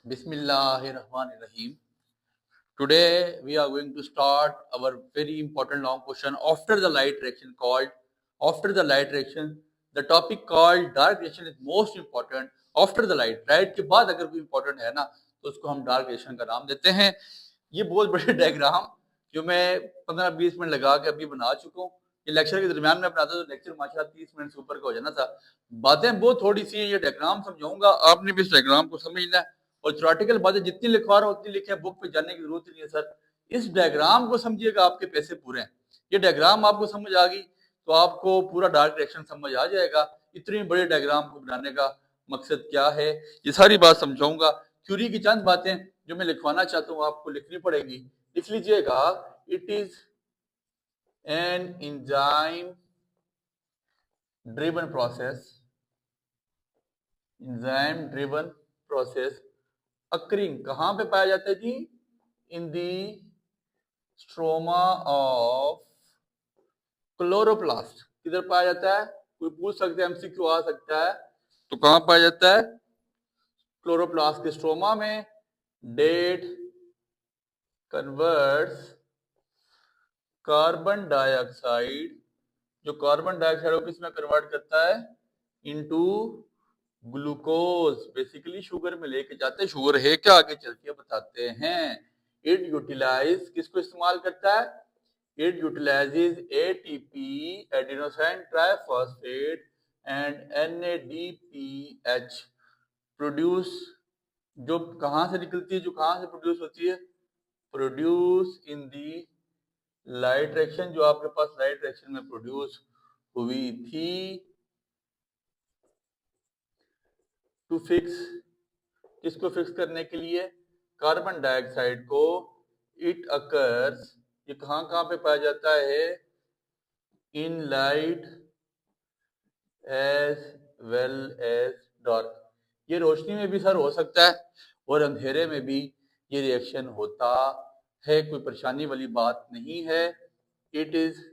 Bismillahirrahmanirrahim. Today we are going to start our very important long question after the light reaction called after the light reaction. The topic called dark reaction is most important after the light. Light के बाद अगर कोई important है ना तो उसको हम dark reaction का नाम देते हैं. ये बहुत बड़े डायग्राम जो मैं 15-20 मिनट लगा के अभी बना चुका हूँ. ये लेक्चर के दरमियान में बनाता तो लेक्चर माशाल्लाह 30 मिनट से ऊपर का हो जाना था. बातें बहुत थोड़ी सी हैं. ये डायग्राम समझाऊंगा, आपने भी इस डायग्राम को समझना है और थ्योरेटिकल बातें जितनी लिखवा रहा हूं उतनी लिखे, बुक पे जाने की जरूरत ही नहीं है सर. इस डायग्राम को समझिएगा, आपके पैसे पूरे हैं. ये डायग्राम आपको समझ आ गई तो आपको पूरा डार्क रिएक्शन समझ आ जाएगा. इतनी बड़े डायग्राम को बनाने का मकसद क्या है ये सारी बात समझाऊंगा. थ्योरी की चंद बातें जो मैं लिखवाना चाहता हूँ आपको लिखनी पड़ेगी. लिख लीजिएगा. It is an enzyme driven process. Enzyme driven process occurring कहां पे पाया जाता है जी? इन दी स्ट्रोमा ऑफ क्लोरोप्लास्ट. किधर पाया जाता है? कोई पूछ सकता है, एमसीक्यू आ सकता है. तो कहां पाया जाता है? क्लोरोप्लास्ट के स्ट्रोमा में. डेट कन्वर्ट्स कार्बन डाइऑक्साइड, जो कार्बन डाइऑक्साइड को किस में कन्वर्ट करता है? Into glucose. बेसिकली शुगर में लेके जाते हैं. शुगर है क्या, आगे चल के बताते हैं. इट यूटिलाइज किसको इस्तेमाल करता है? It utilises ATP adenosine triphosphate and NADPH produce. जो कहां से निकलती है, जो कहां से प्रोड्यूस होती है? Produce in the light reaction, जो आपके पास लाइट रिएक्शन में प्रोड्यूस हुई थी. टू फिक्स, किसको फिक्स करने के लिए? कार्बन डाइऑक्साइड को. इट अकर्स, ये कहां कहां पे पाया जाता है? In light as well as dark. ये रोशनी में भी सर हो सकता है और अंधेरे में भी ये रिएक्शन होता है. कोई परेशानी वाली बात नहीं है. इट इज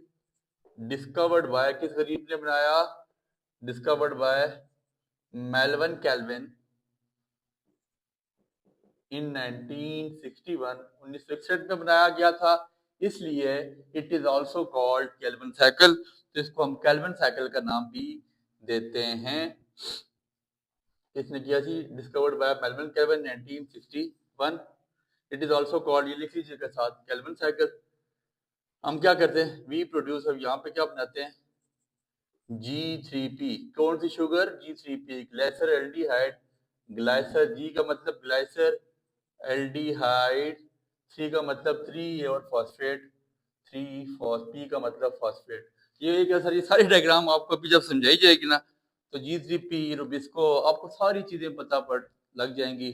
डिस्कवर्ड बाय, किस गरीब ने बनाया? डिस्कवर्ड बाय मेल्विन केल्विन इन 1961. 1961 में बनाया गया था, इसलिए it is also called Calvin cycle. तो इसको हम केल्विन साइकिल का नाम भी देते हैं. किसने किया थी? Discovered by Melvin kelvin 1961. It is also called, ये लिख लीजिएगा साथ, केल्विन साइकिल. हम क्या करते हैं? We produce. अब यहाँ पे क्या बनाते हैं? G3P. कौन सी sugar? G3P. Glyceraldehyde. Glycer, G का मतलब ग्लाइसर, एल्डिहाइड, C का मतलब 3 और फॉस्फेट, 3 P का मतलब फॉस्फेट. ये क्या सर? ये सारी डायग्राम आपको अभी जब समझाई जाएगी ना तो G3P, रुबिस्को, आपको सारी चीजें पता पड़ लग जाएंगी.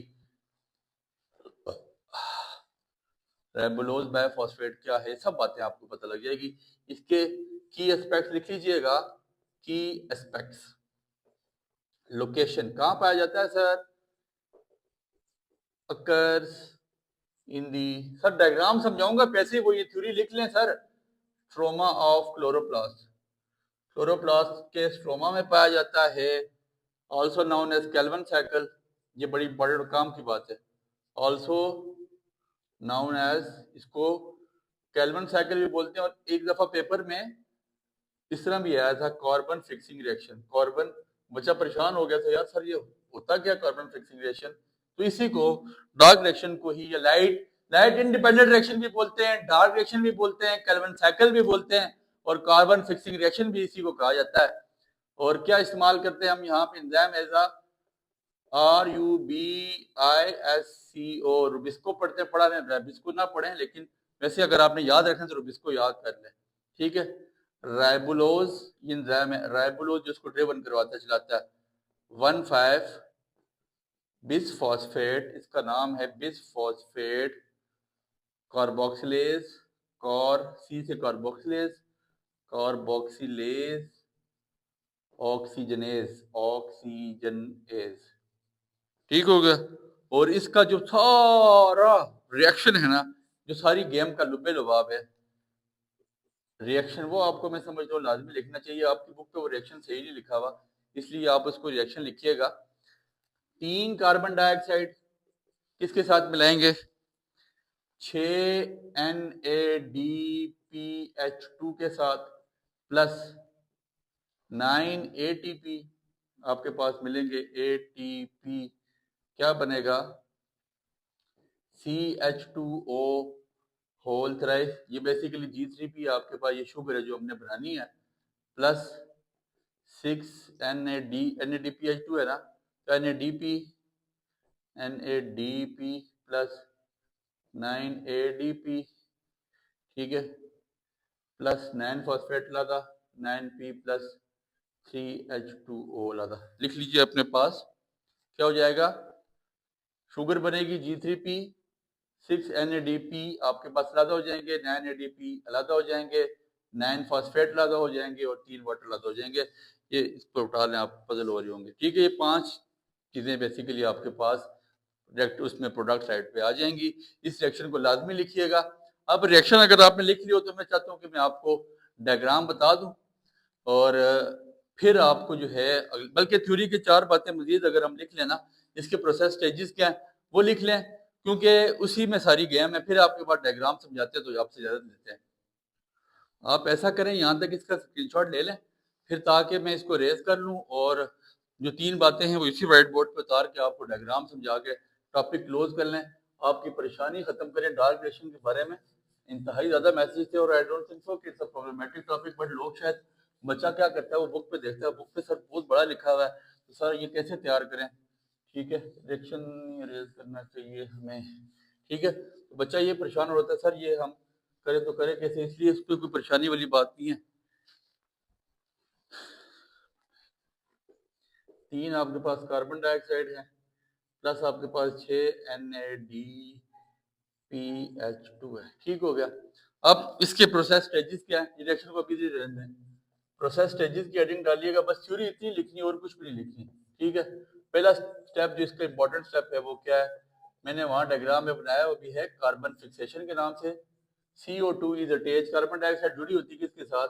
रेबुलोज बायफॉस्फेट क्या है, सब बातें आपको पता लग जाएगी. इसके की एस्पेक्ट्स लिख लीजिएगा. की एस्पेक्ट्स. लोकेशन कहां पाया जाता है sir? Occurs in the. Sir diagram समझाऊंगा कैसे, वो ये थ्योरी लिख लें sir. Stroma of chloroplast. Chloroplast के स्ट्रोमा में पाया जाता है. Also known as Calvin cycle. ये बड़ी बड़े काम की बात है. ऑल्सो नाउन एज, इसको केल्विन साइकिल भी बोलते हैं. और एक दफा पेपर में इस तरह भी आया था, कार्बन फिक्सिंग रिएक्शन. कार्बन, बच्चा परेशान हो गया था, यार सर ये होता क्या कार्बन फिक्सिंग रिएक्शन? तो इसी को डार्क रिएक्शन को ही, या लाइट इंडिपेंडेंट रिएक्शन भी बोलते हैं, डार्क रिएक्शन भी बोलते हैं, केल्विन साइकिल भी बोलते हैं और कार्बन फिक्सिंग रिएक्शन भी इसी को कहा जाता है. और क्या इस्तेमाल करते हैं हम यहाँ पे? Enzyme as RUBISCO. रुबिस्को पढ़ते हैं, पढ़ा रहे, रुबिस्को ना पढ़ें, लेकिन वैसे अगर आपने याद रखना तो रुबिस्को याद कर लें. ठीक है. राइबुलोज, एंजाइम है. राइबुलोज जिसको ड्रिवन करवाता है, चलाता है. 1,5 बिसफॉस्फेट, इसका नाम है बिसफॉस्फेट कार्बोक्सिलेज. C से कार्बोक्सिलेज, कार्बोक्सिलेज ऑक्सीजनेज. ठीक हो गया. और इसका जो सारा रिएक्शन है ना, जो सारी गेम का लुब्बे लुबाब है रिएक्शन, वो आपको मैं समझता हूँ लाजमी लिखना चाहिए. आपकी बुक पे वो रिएक्शन सही नहीं लिखा हुआ, इसलिए आप उसको रिएक्शन लिखिएगा. 3 कार्बन डाइऑक्साइड किसके साथ मिलाएंगे? 6 NADPH2 के साथ प्लस 9 ATP आपके पास मिलेंगे। ATP क्या बनेगा? CH2O whole thrice. ये बेसिकली G3P आपके पास ये शुगर है जो हमने बनानी है, प्लस 6 NADPH2 है ना, तो NADP प्लस 9 ADP, ठीक है, प्लस 9 फॉस्फेट लादा 9P प्लस 3H2O लादा। लिख लीजिए अपने पास क्या हो जाएगा? शुगर बनेगी G3P, 6 NADP आपके पास अलग हो जाएंगे, 9 ADP अलग हो जाएंगे, 9 फॉस्फेट अलग हो जाएंगे और 3 वाटर अलग हो जाएंगे। ये इसको उठा लें, आप पजल हो रही होंगे, ठीक है। ये 5 चीज़ें बेसिकली आपके पास डायरेक्ट उसमें प्रोडक्ट साइड पे आ जाएंगी। इस रिएक्शन को लाजमी लिखिएगा। अब रिएक्शन अगर आपने लिख लिया हो तो मैं चाहता हूँ कि मैं आपको डायग्राम बता दूं और फिर आपको जो है, बल्कि थ्योरी की 4 बातें मजीद अगर हम लिख लें ना, इसके प्रोसेस स्टेजेस क्या है वो लिख लें, क्योंकि उसी में सारी गेम है। फिर आपके पास डायग्राम समझाते हैं तो आपसे ज़्यादा देते हैं। आप ऐसा करें, यहाँ तक इसका स्क्रीनशॉट ले लें, फिर ताकि मैं इसको रेज कर लूँ और जो 3 बातें हैं वो इसी वाइट बोर्ड पर उतार के आपको डायग्राम समझा के टॉपिक क्लोज कर लें, आपकी परेशानी खत्म करें। डार्क रिएक्शन के बारे में इंतहाई ज़्यादा मैसेज थे और आई डोंट थिंक सो कि it's a problematic topic, but लोग शायद, बच्चा क्या करता है वो बुक पे देखता है, बुक पे सर बहुत बड़ा लिखा हुआ है, तो सर ये कैसे तैयार करें, ठीक है, रिएक्शन रेज करना चाहिए हमें, ठीक है। तो बच्चा ये परेशान हो रहा था, सर ये हम करें तो करें कैसे, इसलिए इस पर कोई परेशानी वाली बात नहीं है। 3 आपके पास कार्बन डाइऑक्साइड है, प्लस आपके पास 6 NADPH2 है, ठीक हो गया। अब इसके प्रोसेस स्टेजेस क्या है, रिएक्शन को अभी रहने दें। प्रोसेस स्टेजेस की हेडिंग डालिएगा, बस थ्योरी इतनी लिखनी है और कुछ भी नहीं लिखनी, ठीक है। पहला स्टेप जो इसका इंपॉर्टेंट स्टेप है वो क्या है, मैंने वहां डायग्राम में बनाया, वो भी है कार्बन फिक्सेशन के नाम से। CO2 is attach, carbon dioxide जुड़ी होती है किसके साथ,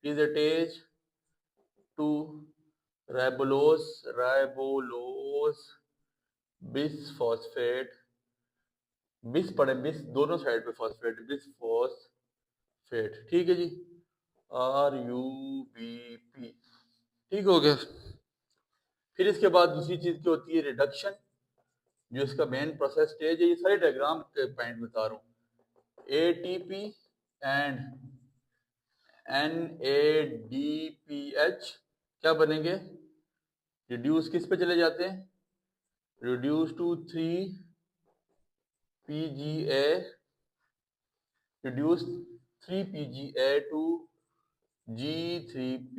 is attach to ribulose bis phosphate, बिस पड़े, बिस दोनों साइड पे फॉस्फेट, बिस फॉस्फेट, ठीक है जी, RUBP, ठीक हो गया। फिर इसके बाद दूसरी चीज क्या होती है, रिडक्शन, जो इसका मेन प्रोसेस स्टेज है। ये सारे डायग्राम के पॉइंट बता रहा हूँ। ATP एंड NADPH क्या बनेंगे, रिड्यूस किस पे चले जाते हैं, reduce to 3PGA, reduce 3PGA to G3P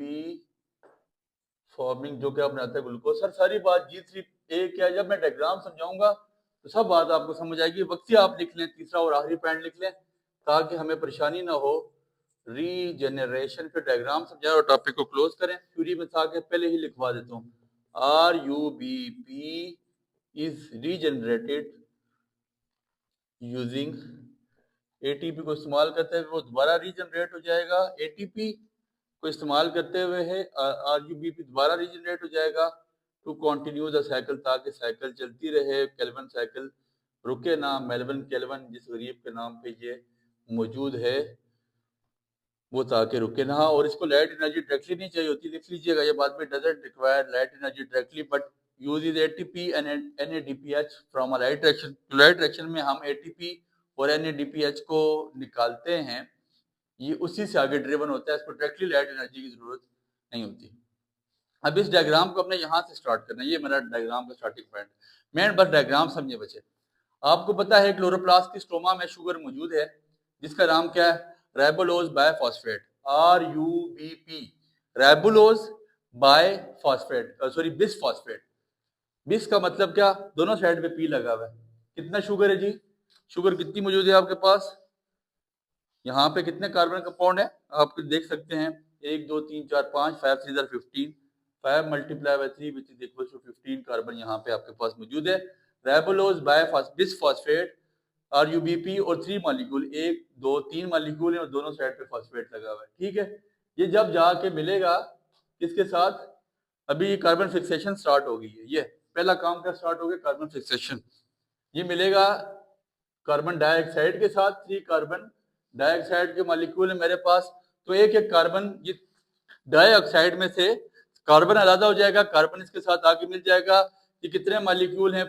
forming, जो कि आप बनाते हैं ग्लूकोज। सर सारी बात G3A क्या है, जब मैं डायग्राम समझाऊंगा तो सब बात आपको समझ आएगी। वक्त आप लिख लें, तीसरा और आखिरी पॉइंट लिख लें ताकि हमें परेशानी ना हो। रीजेनरेशन पे डायग्राम समझाए और टॉपिक को क्लोज करें। थ्योरी में था कि पहले ही लिखवा देता हूँ, RUBP is regenerated using ATP को इस्तेमाल करते हुए वो दोबारा रीजनरेट हो जाएगा, ATP को इस्तेमाल करते हुए है RUBP दोबारा रीजनरेट हो जाएगा टू कंटिन्यू द साइकिल, ताकि साइकिल चलती रहे, केल्विन साइकिल रुके ना। मेल्विन केल्विन जिस गरीब के नाम पे ये मौजूद है वो ताकि रुके ना। और इसको लाइट एनर्जी डायरेक्टली नहीं चाहिए होती, लिख लीजिएगा ये बाद में, doesn't require light energy directly but uses ATP and NADPH from a light reaction. Light reaction में हम ATP और NADPH को निकालते हैं, ये उसी से आगे ड्रिवन होता है, इसको डायरेक्टली लाइट एनर्जी की जरूरत नहीं होती। अब इस डायग्राम को अपने यहाँ से स्टार्ट करना है, ये मेरा डायग्राम का स्टार्टिंग पॉइंट। मैं बस डायग्राम समझे बच्चे। आपको पता है क्लोरोप्लास्ट की स्ट्रोमा में शुगर मौजूद है जिसका नाम क्या है, ribulose biphosphate, RUBP, ribulose biphosphate, sorry bisphosphate. Bis का मतलब क्या, दोनों साइड पे पी लगा हुआ है। कितना शुगर है जी, शुगर कितनी मौजूद है आपके पास, यहाँ पे कितने कार्बन कंपाउंड है आप देख सकते हैं, 1 2 3 4 5, 5 3 15, 5 multiply by 3 which is equal to 15 carbon यहाँ पे आपके पास मौजूद है। राइबोलोज बिसफॉस्फेट RUBP और 3 मॉलिक्यूल, 1 2 3 मॉलिक्यूल है और दोनों साइड पे फॉस्फेट लगा हुआ है, ठीक है। ये जब जाके मिलेगा किसके साथ, अभी कार्बन फिक्सेशन स्टार्ट हो गई है, ये पहला काम क्या स्टार्ट हो गया, कार्बन फिक्सेशन। ये मिलेगा कार्बन डाइऑक्साइड के साथ, 3 कार्बन डाइऑक्साइड के मॉलिक्यूल है मेरे पास। तो एक एक कार्बन ये डाइऑक्साइड में से कार्बन अलग हो जाएगा, कार्बन इसके साथ आगे मिल जाएगा। ये कितने मॉलिक्यूल हैं?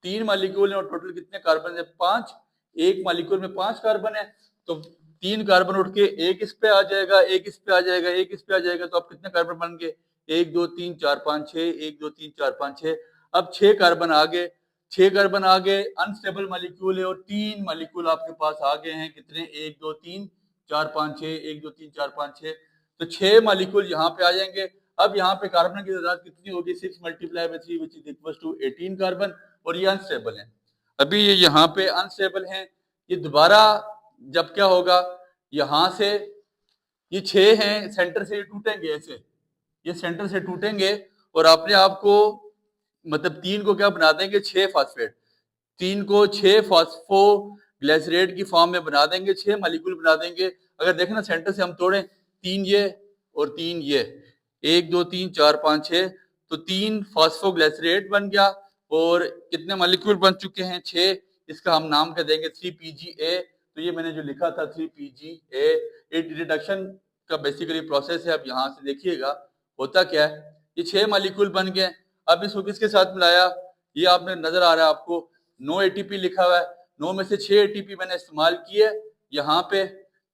3 मॉलिक्यूल हैं और टोटल कितने कार्बन है? 5। एक मॉलिक्यूल में 5 कार्बन है, तो 3 कार्बन उठ के एक इस पे आ जाएगा, एक इस पे आ जाएगा, एक इस पे आ जाएगा। तो अब कितने कार्बन बन गए? 1 2 3 4 5 6, 1 2 3 4 5 6। अब 6 कार्बन आ गए, 6 कार्बन आ गए। अनस्टेबल मॉलिक्यूल है और 3 मॉलिक्यूल आपके पास आ गए हैं। कितने? 1 2 3 4 5 6, 1 2 3 4 5 6। तो 6 मॉलिक्यूल यहाँ पे आ जाएंगे। अब यहाँ पे कार्बन की तादाद कितनी होगी? 6 multiply by 3 which is equal to 18 carbon. और ये अनस्टेबल है, अभी ये यहाँ पे अनस्टेबल हैं। ये दोबारा जब क्या होगा, यहाँ से ये 6 हैं, सेंटर से ये टूटेंगे ऐसे, ये सेंटर से टूटेंगे और अपने आप को मतलब 3 को क्या बना देंगे? 6 फास्फेट। 3 को 6 फास्फो ग्लिसरेट की फॉर्म में बना देंगे, 6 मॉलिक्यूल बना देंगे। अगर देखें ना सेंटर से हम तोड़ें, 3 ये और 3 ये, 1 2 3 4 5 6, तो 3 फास्फो ग्लिसरेट बन गया। और कितने मॉलिक्यूल बन चुके हैं? 6। इसका हम नाम क्या देंगे? 3PGA। तो ये मैंने जो लिखा था 3PGA, ये रिडक्शन का बेसिकली प्रोसेस है। अब यहाँ से देखिएगा होता क्या है, ये 6 मॉलिक्यूल बन गए। अब इसको किसके साथ मिलाया? ये आपने नजर आ रहा है आपको 9 ATP लिखा हुआ है, 9 में से 6 ATP मैंने इस्तेमाल किए यहाँ पे।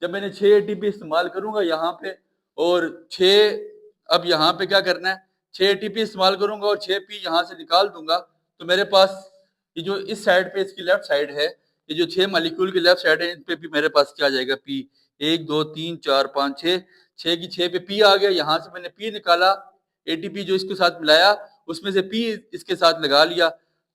जब मैंने 6 ATP इस्तेमाल करूंगा यहाँ पे, और 6 अब यहाँ पे क्या करना है? 6 ATP इस्तेमाल करूंगा और 6P यहाँ से निकाल दूंगा, तो मेरे पास ये जो इस साइड पे इसकी लेफ्ट साइड है, ये जो 6 मॉलिक्यूल की लेफ्ट साइड है, इन पे भी मेरे पास क्या आ जाएगा? P। 1 2 3 4 5 6, 6 की 6 पे P आ गया। यहाँ से मैंने P निकाला, ATP जो इसके साथ मिलाया उसमें से P इसके साथ लगा लिया।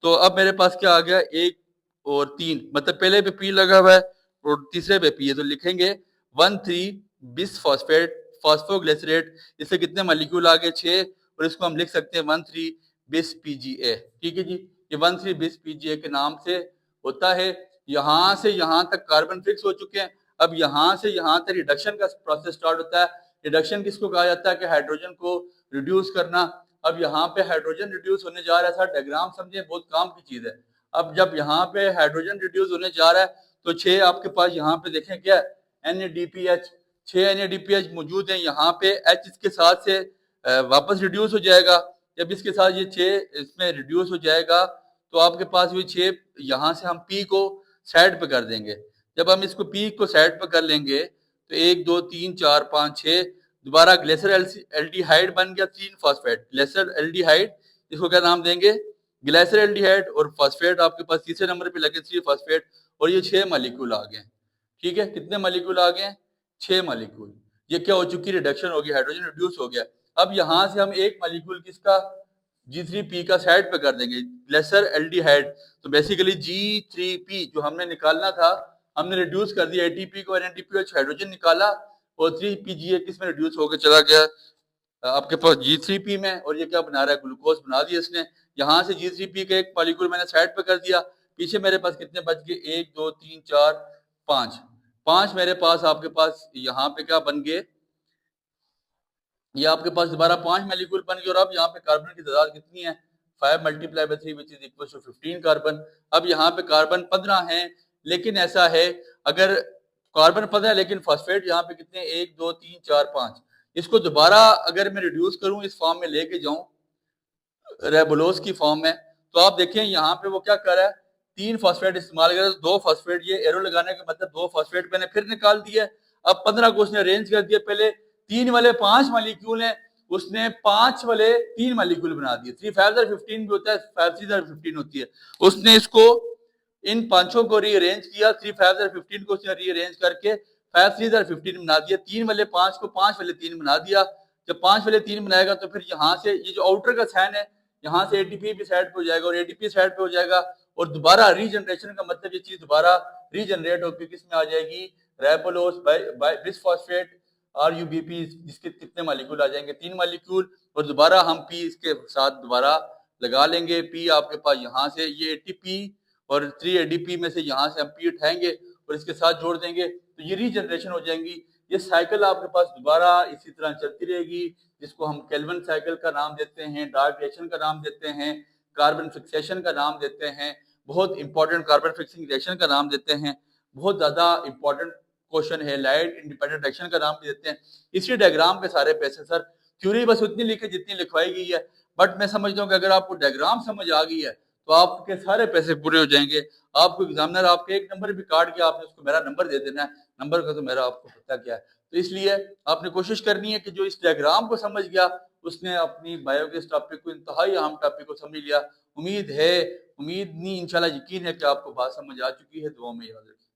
तो अब मेरे पास क्या आ गया? 1 और 3, मतलब पहले पे P लगा हुआ है और तीसरे पे P है, तो लिखेंगे 1,3 बिस फॉस्फेट फॉस्फोग्लिसरेट। इससे कितने मॉलिक्यूल आ गए? 6। और इसको हम लिख सकते हैं 1,3 बिस PGA। ठीक है जी, ये 1,3 बिस PGA के नाम से होता है। यहाँ से यहाँ तक कार्बन फिक्स हो चुके हैं। अब यहाँ से यहाँ तक रिडक्शन का प्रोसेस स्टार्ट होता है। रिडक्शन किसको कहा जाता है? कि हाइड्रोजन को रिड्यूस करना। अब यहाँ पे हाइड्रोजन रिड्यूस होने जा रहा है, सर डायग्राम समझे, बहुत काम की चीज है। अब जब यहाँ पे हाइड्रोजन रिड्यूस होने जा रहा है, तो 6 आपके पास यहाँ पे देखें क्या है? NADPH, 6 NADPH मौजूद है यहाँ पे। H इसके साथ से वापस रिड्यूस हो जाएगा। जब इसके साथ ये 6 इसमें रिड्यूस हो जाएगा, तो आपके पास भी 6, यहाँ से हम P को साइड पे कर देंगे। जब हम इसको P को साइड पे कर लेंगे, तो 1 2 3 4 5 6, दोबारा ग्लेसर एल्डिहाइड बन गया, 3 फॉस्फेट ग्लेसर एल्डिहाइड। इसको क्या नाम देंगे? Glaser aldehyde. और फॉस्फेट आपके पास तीसरे नंबर पे लगे 3 फॉस्फेट। और ये 6 मॉलिक्यूल आ गए। ठीक है, कितने मॉलिक्यूल आ गए? 6 मॉलिक्यूल। ये क्या हो चुकी? रिडक्शन हो गई, हाइड्रोजन रिड्यूस हो गया। अब यहाँ से हम एक मॉलिक्यूल किसका? G3P का साइड पे कर देंगे, ग्लेसर एल्डिहाइड। तो बेसिकली G3P जो हमने निकालना था, हमने रिड्यूस कर दिया ATP को, NADPH हाइड्रोजन निकाला और 3PGA किसमें रिड्यूस होकर चला गया? आपके पास G3P में। और ये क्या बना रहा है? ग्लूकोज बना दिया इसने। यहाँ से G3P का एक मॉलिक्यूल मैंने साइड पे कर दिया। पीछे मेरे पास कितने बच गए? 1 2 3 4 5, 5 मेरे पास आपके पास यहाँ पे क्या बन गए? ये आपके पास दोबारा 5 मॉलिक्यूल बन गए। और अब यहाँ पे कार्बन की तादाद कितनी है? 5 multiply by 3 which is equal to 15 carbon. अब यहाँ पे कार्बन 15 है, लेकिन ऐसा है अगर कार्बन 15 है लेकिन फॉस्फेट यहाँ पे कितने? 1 2 3 4 5। इसको दोबारा अगर मैं रिड्यूस करूं, इस फॉर्म में लेके जाऊं रेबुलोज की फॉर्म में, तो आप देखें यहाँ पे वो क्या कर रहा है? 3 फॉस्फेट इस्तेमाल कर रहा है, 2 फॉस्फेट, ये एरो लगाने का मतलब 2 फॉस्फेट मैंने फिर निकाल दिया। अब 15 को उसने अरेंज कर दिया। पहले 3 वाले 5 मॉलिक्यूल हैं, उसने 5 वाले 3 मॉलिक्यूल बना दिए। 3 5 15 भी होता है, 5 3 15 होती है। उसने इसको इन पांचों को रीअरेंज किया, 3 5 15 को उसने रीअरेंज करके 5 3 15 बना दिया। 3 वाले 5 को 5 वाले 3 बना दिया। जब 5 वाले 3 बनाएगा तो फिर यहाँ से ये जो आउटर का साइन है, यहाँ से ATP भी साइड पे हो जाएगा और ADP साइड पे हो जाएगा। और दोबारा रीजनरेशन का मतलब ये चीज दोबारा रीजनरेट होकर किस में आ जाएगी? राइबोलोज बिसफॉस्फेट RUBP, जिसके कितने मॉलिक्यूल आ जाएंगे? 3 मॉलिक्यूल। और दोबारा हम P इसके साथ दोबारा लगा लेंगे। P आपके पास यहाँ से ये ATP और 3 ADP में से यहाँ से हम P उठाएंगे और इसके साथ जोड़ देंगे, तो ये रीजनरेशन हो जाएंगी। ये साइकिल आपके पास दोबारा इसी तरह चलती रहेगी, जिसको हम केल्विन साइकिल का नाम देते हैं, डार्क रिएक्शन का नाम देते हैं, कार्बन फिक्सेशन का नाम देते हैं। बहुत इंपॉर्टेंट कार्बन फिक्सिंग रिएक्शन का नाम देते हैं, बहुत ज़्यादा इंपॉर्टेंट क्वेश्चन है, लाइट इंडिपेंडेंट रिएक्शन का नाम भी देते हैं। इसी डायग्राम पे सारे पैसे सर, थ्योरी बस उतनी लिखी जितनी लिखवाई गई है, बट मैं समझता हूँ कि अगर आपको डायग्राम समझ आ गई है तो आपके सारे पैसे पूरे हो जाएंगे। आपको एग्जामिनर आपके एक नंबर भी काट के आपने उसको मेरा नंबर दे देना है, नंबर का तो मेरा आपको पता क्या है। तो इसलिए आपने कोशिश करनी है कि जो इस डायग्राम को समझ गया उसने अपनी बायोगैस टॉपिक को, इंतहाई अहम टॉपिक को समझ लिया। उम्मीद नहीं, इंशाल्लाह यकीन है कि आपको बात समझ आ चुकी है। दुआ में याद रखिए।